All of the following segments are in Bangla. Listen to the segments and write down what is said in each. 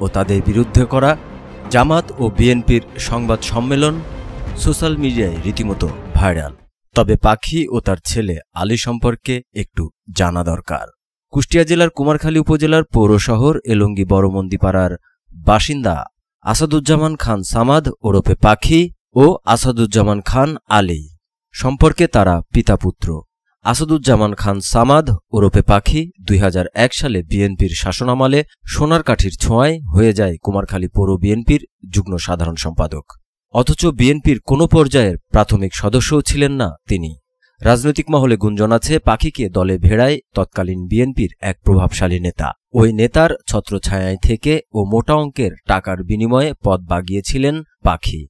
ও তাদের বিরুদ্ধে করা জামাত ও বিএনপির সংবাদ সম্মেলন সোশ্যাল মিডিয়ায় রীতিমতো ভাইরাল। তবে পাখি ও তার ছেলে আলী সম্পর্কে একটু জানা দরকার। কুষ্টিয়া জেলার কুমারখালী উপজেলার পৌর শহর এলঙ্গি বড়মন্দিপাড়ার বাসিন্দা আসাদুজ্জামান খান সামাদ ওরফে পাখি ও আসাদুজ্জামান খান আলী সম্পর্কে তারা পিতা পুত্র। আসাদুজ্জামান খান সামাদ ওরফে পাখি ২০০১ সালে বিএনপির শাসনামলে সোনারকাঠির ছোঁয়ায় হয়ে যায় কুমারখালী পৌর বিএনপির যুগ্ম সাধারণ সম্পাদক। অথচ বিএনপির কোনো পর্যায়ের প্রাথমিক সদস্যও ছিলেন না তিনি। রাজনৈতিক মহলে গুঞ্জন আছে পাখিকে দলে ভেড়ায় তৎকালীন বিএনপির এক প্রভাবশালী নেতা। ওই নেতার ছত্রছায়ায় থেকে ও মোটা অঙ্কের টাকার বিনিময়ে পদ বাগিয়েছিলেন পাখি।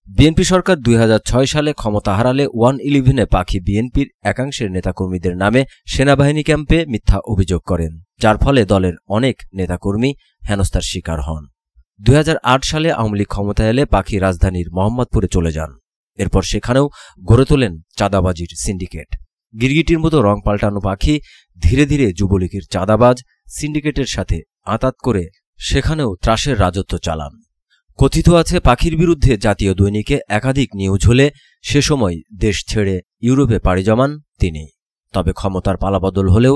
বিএনপি সরকার ২০০৬ সালে ক্ষমতা হারালে 111-এ পাখি বিএনপির একাংশের নেতাকর্মীদের নামে সেনাবাহিনী ক্যাম্পে মিথ্যা অভিযোগ করেন, যার ফলে দলের অনেক নেতাকর্মী হেনস্থার শিকার হন। ২০০৮ সালে আওয়ামী লীগ ক্ষমতায় এলে পাখি রাজধানীর মোহাম্মদপুরে চলে যান। এরপর সেখানেও গড়ে তোলেন চাঁদাবাজির সিন্ডিকেট। গিরগিটির মতো রং পাল্টানো পাখি ধীরে ধীরে যুবলীগের চাঁদাবাজ সিন্ডিকেটের সাথে আঁতাত করে সেখানেও ত্রাসের রাজত্ব চালান। কথিত আছে পাখির বিরুদ্ধে জাতীয় দৈনিকে একাধিক নিউজ হলে সে সময় দেশ ছেড়ে ইউরোপে পাড়ি জমান তিনি। তবে ক্ষমতার পালাবদল হলেও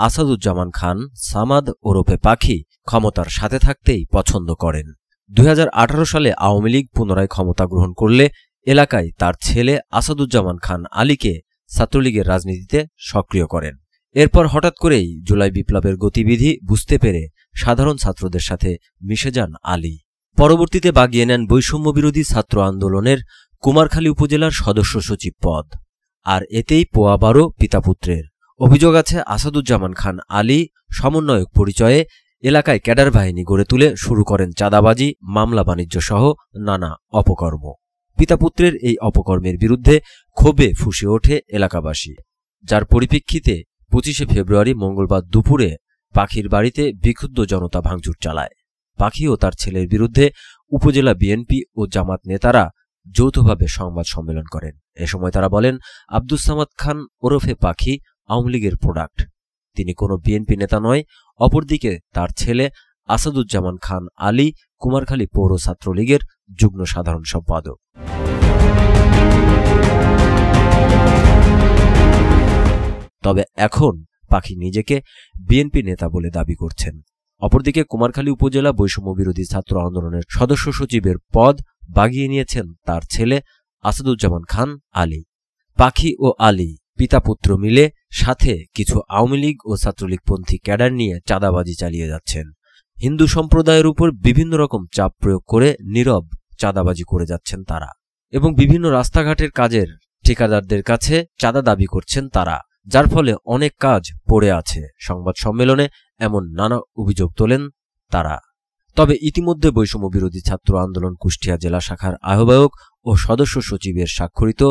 আসাদুজ্জামান খান সামাদ ওরফে পাখি ক্ষমতার সাথে থাকতেই পছন্দ করেন। ২০১৮ সালে আওয়ামী লীগ পুনরায় ক্ষমতা গ্রহণ করলে এলাকায় তার ছেলে আসাদুজ্জামান খান আলীকে ছাত্রলীগের রাজনীতিতে সক্রিয় করেন। এরপর হঠাৎ করেই জুলাই বিপ্লবের গতিবিধি বুঝতে পেরে সাধারণ ছাত্রদের সাথে মিশে যান আলী। পরবর্তীতে বাগিয়ে নেন বৈষম্যবিরোধী ছাত্র আন্দোলনের কুমারখালী উপজেলার সদস্য সচিব পদ। আর এতেই পোয়া ১২ পিতাপুত্রের। অভিযোগ আছে আসাদুজ্জামান খান আলী সমন্বয়ক পরিচয়ে এলাকায় ক্যাডার বাহিনী গড়ে তুলে শুরু করেন চাঁদাবাজি, মামলা বাণিজ্য সহ নানা অপকর্ম। পিতাপুত্রের এই অপকর্মের বিরুদ্ধে ক্ষোভে ফুঁসে ওঠে এলাকাবাসী, যার পরিপ্রেক্ষিতে ২৫শে ফেব্রুয়ারি মঙ্গলবার দুপুরে পাখির বাড়িতে বিক্ষুব্ধ জনতা ভাঙচুর চালায়। পাখি ও তার ছেলের বিরুদ্ধে উপজেলা বিএনপি ও জামাত নেতারা যৌথভাবে সংবাদ সম্মেলন করেন। এ সময় তারা বলেন, আব্দুস সামাদ খান ওরফে পাখি আওয়ামী লীগের প্রোডাক্ট, তিনি কোনো বিএনপি নেতা নয়। অপরদিকে তার ছেলে আসাদুজ্জামান খান আলী কুমারখালী পৌর ছাত্রলীগের যুগ্ম সাধারণ সম্পাদক। তবে এখন পাখি নিজেকে বিএনপি নেতা বলে দাবি করছেন। অপরদিকে কুমারখালী উপজেলা বৈষম্যবিরোধী ছাত্র আন্দোলনের সদস্য সচিবের পদ বাগিয়ে নিয়েছেন তার ছেলে আসাদুজ্জামান খান আলী। পাখি ও আলী পিতাপুত্র মিলে সাথে কিছু আওয়ামী লীগ ও ছাত্রলীগপন্থী ক্যাডার নিয়ে চাঁদাবাজি চালিয়ে যাচ্ছেন। হিন্দু সম্প্রদায়ের উপর বিভিন্ন রকম চাপ প্রয়োগ করে নীরব চাঁদাবাজি করে যাচ্ছেন তারা, এবং বিভিন্ন রাস্তাঘাটের কাজের ঠিকাদারদের কাছে চাঁদা দাবি করছেন তারা, যার ফলে অনেক কাজ পড়ে আছে। সংবাদ সম্মেলনে এমন নানা অভিযোগ তোলেন তারা। তবে ইতিমধ্যে বৈষম্যবিরোধী ছাত্র আন্দোলন কুষ্টিয়া জেলা শাখার আহ্বায়ক ও সদস্য সচিবের স্বাক্ষরিত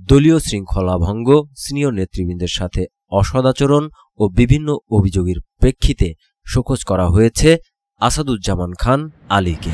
দলীয় শৃঙ্খলা ভঙ্গ, সিনিয়র নেতৃবৃন্দের সাথে অসদাচরণ ও বিভিন্ন অভিযোগের প্রেক্ষিতে শোকজ করা হয়েছে আসাদুজ্জামান খান আলীকে।